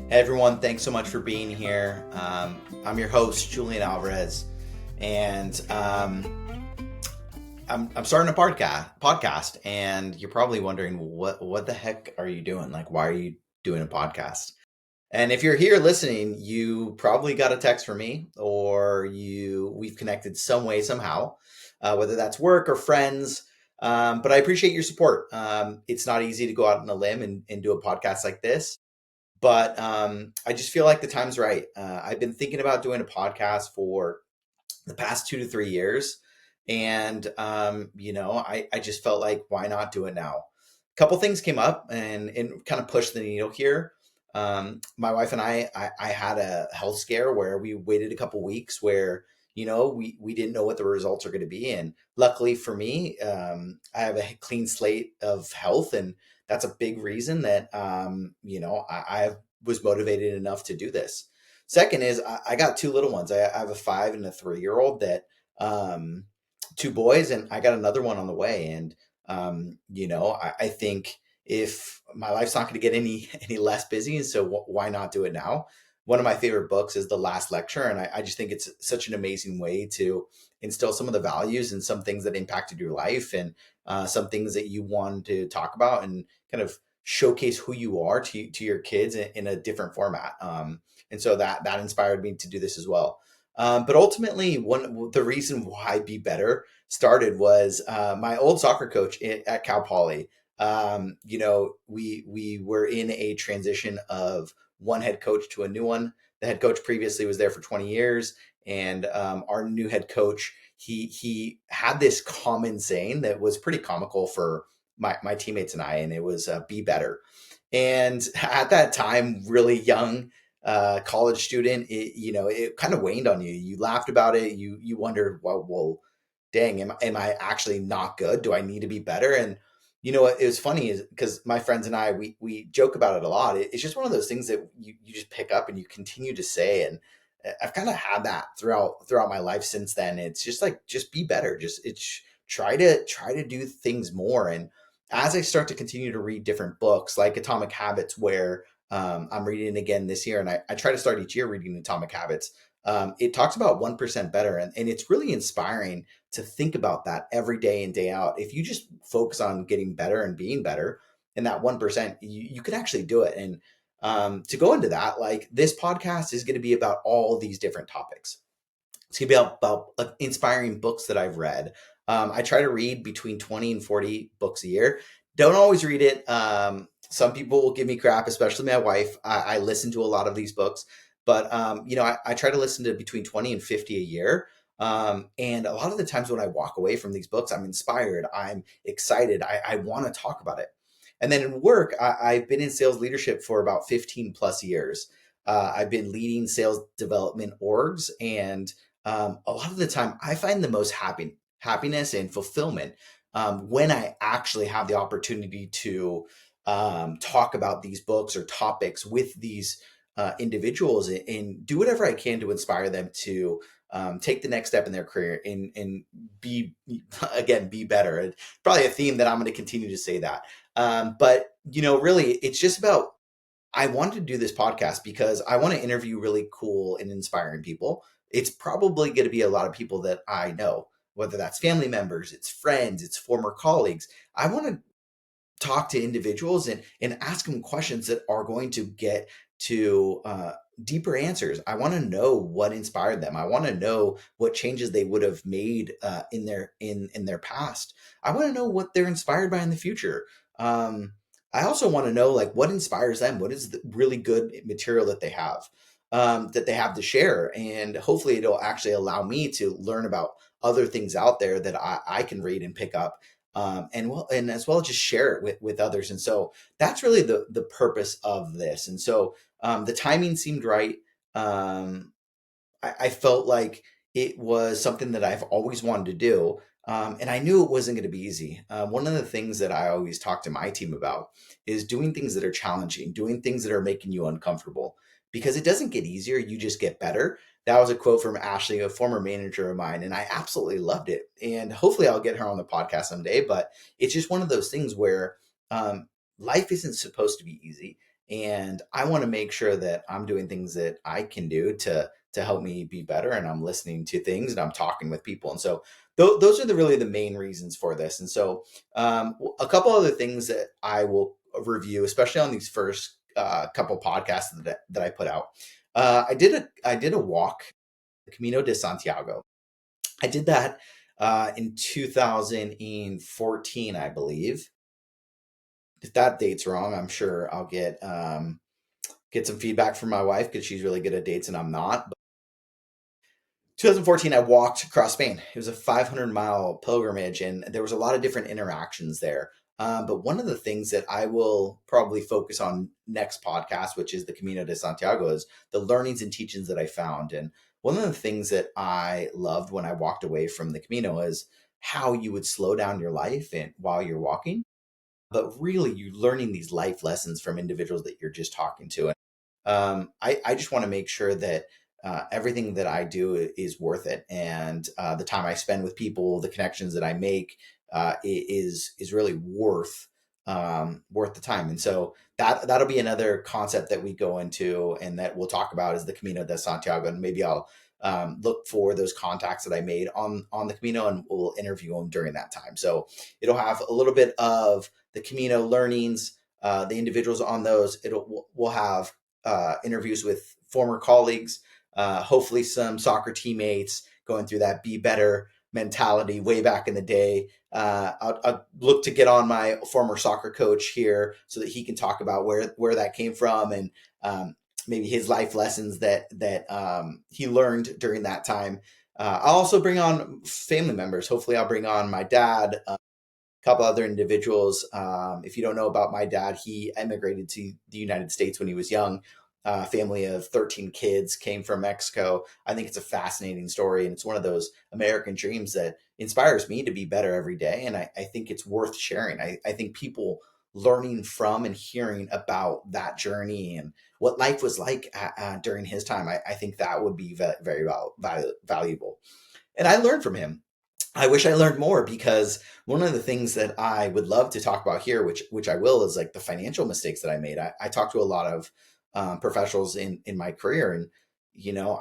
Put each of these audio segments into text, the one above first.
Hey everyone, thanks so much for being here. I'm your host, Julian Alvarez, and I'm starting a podcast, and you're probably wondering what the heck are you doing? Like, why are you doing a podcast? And if you're here listening, you probably got a text from me, or we've connected some way somehow, whether that's work or friends. But I appreciate your support. It's not easy to go out on a limb and do a podcast like this. But I just feel like the time's right. I've been thinking about doing a podcast for the past 2 to 3 years. And, I just felt like, why not do it now? A couple things came up and kind of pushed the needle here. My wife and I had a health scare where we waited a couple weeks where, we didn't know what the results are going to be. And luckily for me, I have a clean slate of health. And that's a big reason that, I was motivated enough to do this. Second is I got two little ones. I have a 5 and a 3-year-old that, um, two boys, and I got another one on the way. And, I think if my life's not going to get any less busy, so why not do it now? One of my favorite books is The Last Lecture, and I just think it's such an amazing way to instill some of the values and some things that impacted your life, and some things that you want to talk about, and kind of showcase who you are to your kids in a different format. And so that inspired me to do this as well. But ultimately, the reason why Be Better started was my old soccer coach at Cal Poly. We were in a transition of one head coach to a new one. The head coach previously was there for 20 years, and our new head coach, he had this common saying that was pretty comical for my teammates and I, and it was "Be better." And at that time, really young, college student, it kind of waned on you. You laughed about it. You wondered, well, dang, am I actually not good? Do I need to be better? And what it was funny is because my friends and I, we joke about it a lot. It's just one of those things that you just pick up and you continue to say. And I've kind of had that throughout my life since then. It's just like, just be better. It's try to do things more. And as I start to continue to read different books like Atomic Habits, where I'm reading it again this year, and I try to start each year reading Atomic Habits. It talks about 1% better, and it's really inspiring to think about that every day in, day out. If you just focus on getting better and being better, and that 1%, you can actually do it. And to go into that, like, this podcast is going to be about all these different topics. It's gonna be about like inspiring books that I've read. I try to read between 20 and 40 books a year. Don't always read it. Some people will give me crap, especially my wife. I listen to a lot of these books, but I try to listen to between 20 and 50 a year. And a lot of the times when I walk away from these books, I'm inspired, I'm excited, I want to talk about it. And then in work, I've been in sales leadership for about 15 plus years. I've been leading sales development orgs, and a lot of the time I find the most happiness and fulfillment when I actually have the opportunity to talk about these books or topics with these individuals, and do whatever I can to inspire them to take the next step in their career and be, again, be better. And probably a theme that I'm going to continue to say that. But really, it's just about, I wanted to do this podcast because I want to interview really cool and inspiring people. It's probably going to be a lot of people that I know, whether that's family members, it's friends, it's former colleagues. I want to talk to individuals and ask them questions that are going to get to deeper answers. I want to know what inspired them. I want to know what changes they would have made in their past. I want to know what they're inspired by in the future. I also want to know, like, what inspires them. What is the really good material that they have to share, and hopefully it'll actually allow me to learn about other things out there that I can read and pick up, and as well just share it with others. And so that's really the purpose of this. And so the timing seemed right. I felt like it was something that I've always wanted to do. And I knew it wasn't going to be easy. One of the things that I always talk to my team about is doing things that are challenging, doing things that are making you uncomfortable, because it doesn't get easier. You just get better. That was a quote from Ashley, a former manager of mine, and I absolutely loved it. And hopefully I'll get her on the podcast someday. But it's just one of those things where life isn't supposed to be easy. And I want to make sure that I'm doing things that I can do to help me be better, and I'm listening to things and I'm talking with people. And so those are really the main reasons for this. And so a couple other things that I will review, especially on these first couple podcasts that I put out. I did a walk, the Camino de Santiago. I did that in 2014, I believe. If that date's wrong, I'm sure I'll get some feedback from my wife, because she's really good at dates and I'm not. 2014, I walked across Spain. It was a 500-mile pilgrimage, and there was a lot of different interactions there. But one of the things that I will probably focus on next podcast, which is the Camino de Santiago, is the learnings and teachings that I found. And one of the things that I loved when I walked away from the Camino is how you would slow down your life and while you're walking, but really you're learning these life lessons from individuals that you're just talking to. I just want to make sure that everything that I do is worth it, and the time I spend with people, the connections that I make, is really worth the time. And so that'll be another concept that we go into and that we'll talk about, is the Camino de Santiago, and maybe I'll look for those contacts that I made on the Camino, and we'll interview them during that time. So it'll have a little bit of the Camino learnings, the individuals on those. We'll have interviews with former colleagues, hopefully some soccer teammates going through that be better mentality way back in the day. I'll look to get on my former soccer coach here so that he can talk about where that came from, and maybe his life lessons that he learned during that time. I'll also bring on family members. Hopefully, I'll bring on my dad, couple other individuals. If you don't know about my dad, he emigrated to the United States when he was young. Family of 13 kids, came from Mexico. I think it's a fascinating story, and it's one of those American dreams that inspires me to be better every day. And I think it's worth sharing. I think people learning from and hearing about that journey and what life was like during his time, I think that would be very valuable. And I learned from him. I wish I learned more, because one of the things that I would love to talk about here, which I will, is like the financial mistakes that I made. I talked to a lot of professionals in my career, and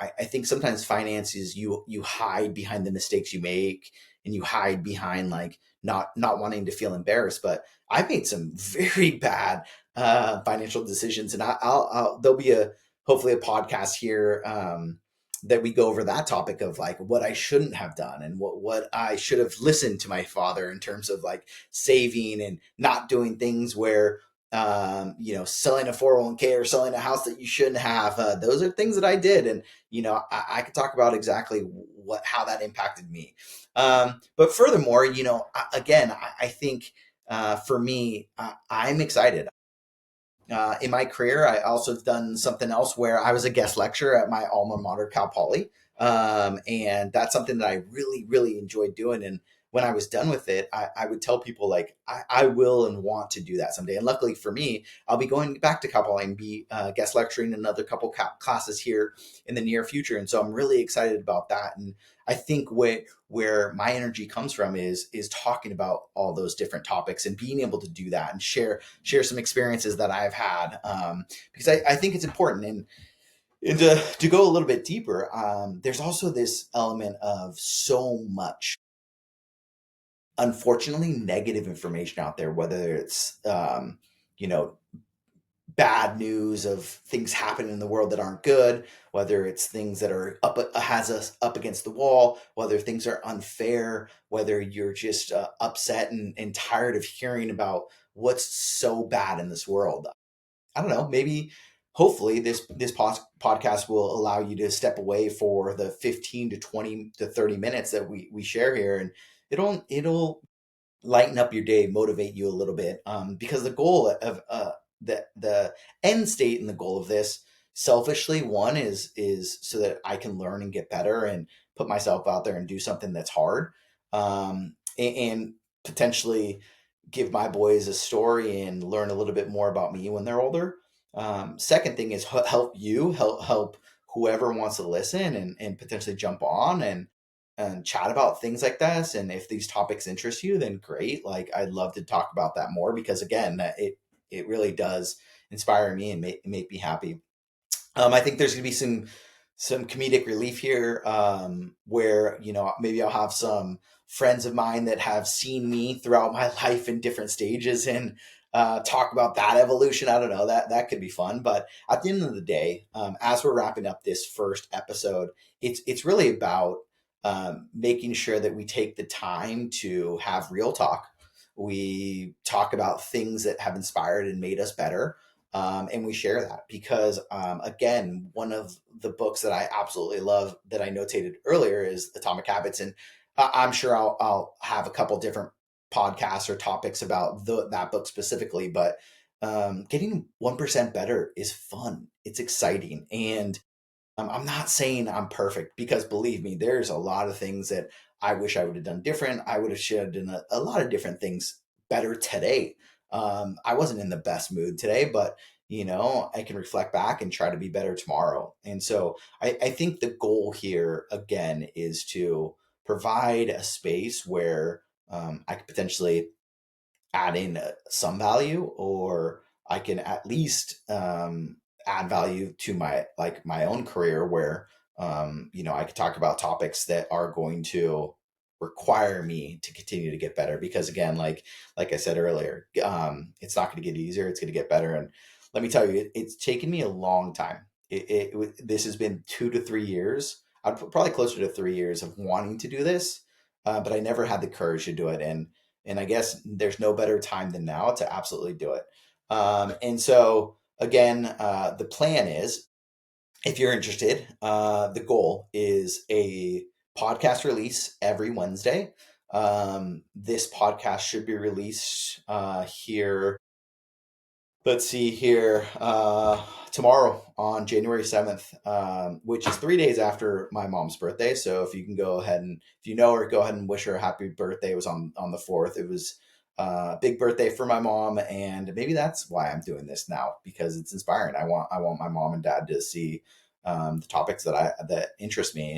I think sometimes finances, you hide behind the mistakes you make, and you hide behind like not wanting to feel embarrassed. But I made some very bad financial decisions, and I'll there'll be a hopefully a podcast here. That we go over that topic of like what I shouldn't have done, and what I should have listened to my father in terms of like saving and not doing things where selling a 401k or selling a house that you shouldn't have. Those are things that I did, and I could talk about exactly how that impacted me. But furthermore, again, I think for me, I'm excited. In my career, I also have done something else where I was a guest lecturer at my alma mater, Cal Poly. And that's something that I really, really enjoyed doing. And when I was done with it, I would tell people like, I will and want to do that someday. And luckily for me, I'll be going back to Cal Poly and be guest lecturing another couple classes here in the near future. And so I'm really excited about that. And I think where my energy comes from is talking about all those different topics and being able to do that and share some experiences that I've had, because I think it's important. And to go a little bit deeper, there's also this element of so much, unfortunately, negative information out there, whether it's you know bad news of things happening in the world that aren't good, whether it's things that are has us up against the wall, whether things are unfair, whether you're just upset and tired of hearing about what's so bad in this world. I don't know, maybe hopefully this podcast will allow you to step away for the 15 to 20 to 30 minutes that we share here, and it'll lighten up your day, motivate you a little bit. Because the goal of the end state and the goal of this, selfishly, one is so that I can learn and get better and put myself out there and do something that's hard, and potentially give my boys a story and learn a little bit more about me when they're older. Second thing is help whoever wants to listen and potentially jump on and chat about things like this. And if these topics interest you, then great. Like I'd love to talk about that more, because again, it really does inspire me and make me happy. I think there's going to be some comedic relief here, where maybe I'll have some friends of mine that have seen me throughout my life in different stages and talk about that evolution. I don't know, that could be fun. But at the end of the day, as we're wrapping up this first episode, it's really about making sure that we take the time to have real talk. We talk about things that have inspired and made us better, and we share that because, again, one of the books that I absolutely love that I notated earlier is Atomic Habits, and I'm sure I'll have a couple different podcasts or topics about that book specifically. But getting 1% better is fun. It's exciting, and I'm not saying I'm perfect, because believe me, there's a lot of things that I wish I would have done different. I would have should have done a lot of different things better today. I wasn't in the best mood today, but I can reflect back and try to be better tomorrow. And so I think the goal here again is to provide a space where I could potentially add in some value, or I can at least add value to my own career, where I could talk about topics that are going to require me to continue to get better. Because again, like I said earlier, it's not going to get easier, it's going to get better. And let me tell you, it's taken me a long time. This has been 2 to 3 years. I'd probably closer to 3 years of wanting to do this, but I never had the courage to do it. And I guess there's no better time than now to absolutely do it. And so, again, the plan is, if you're interested, the goal is a podcast release every Wednesday. This podcast should be released here. Let's see here. Tomorrow on January 7th, which is 3 days after my mom's birthday. So if you can go ahead and, if you know her, go ahead and wish her a happy birthday. It was on the 4th. It was a big birthday for my mom, and maybe that's why I'm doing this now, because it's inspiring. I want my mom and dad to see the topics that interest me,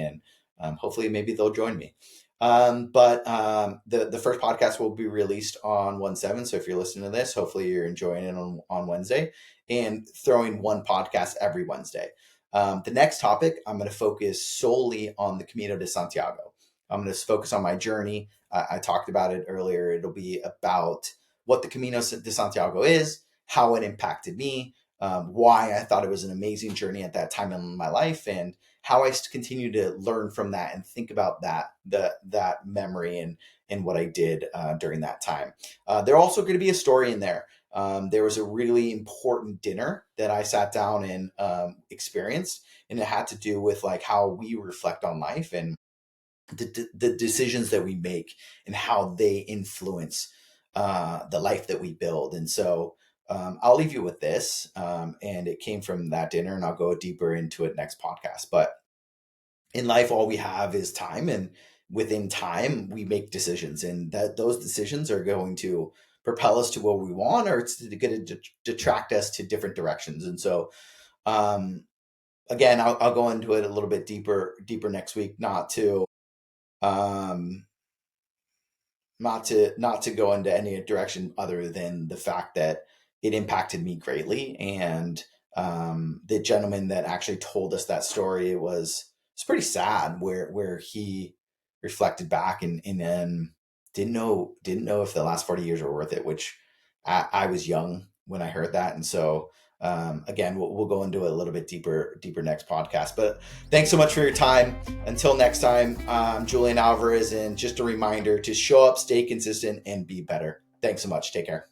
and hopefully maybe they'll join me. But the first podcast will be released on 1/7. So if you're listening to this, hopefully you're enjoying it on Wednesday, and throwing one podcast every Wednesday. The next topic, I'm going to focus solely on the Camino de Santiago. I'm going to focus on my journey. I talked about it earlier. It'll be about what the Camino de Santiago is, how it impacted me, why I thought it was an amazing journey at that time in my life, and how I continue to learn from that and think about that memory and what I did during that time. There's also going to be a story in there. There was a really important dinner that I sat down and experienced, and it had to do with like how we reflect on life and the decisions that we make and how they influence the life that we build. And so I'll leave you with this, and it came from that dinner, and I'll go deeper into it next podcast. But in life, all we have is time, and within time, we make decisions, and that those decisions are going to propel us to what we want, or it's going to detract us to different directions. And so, um, again, I'll go into it a little bit deeper next week, um, not to go into any direction other than the fact that it impacted me greatly. And the gentleman that actually told us that story, it's pretty sad, where he reflected back and didn't know if the last 40 years were worth it, which I was young when I heard that. And so again, we'll go into it a little bit deeper next podcast. But thanks so much for your time. Until next time, Julian Alvarez, and just a reminder to show up, stay consistent, and be better. Thanks so much. Take care.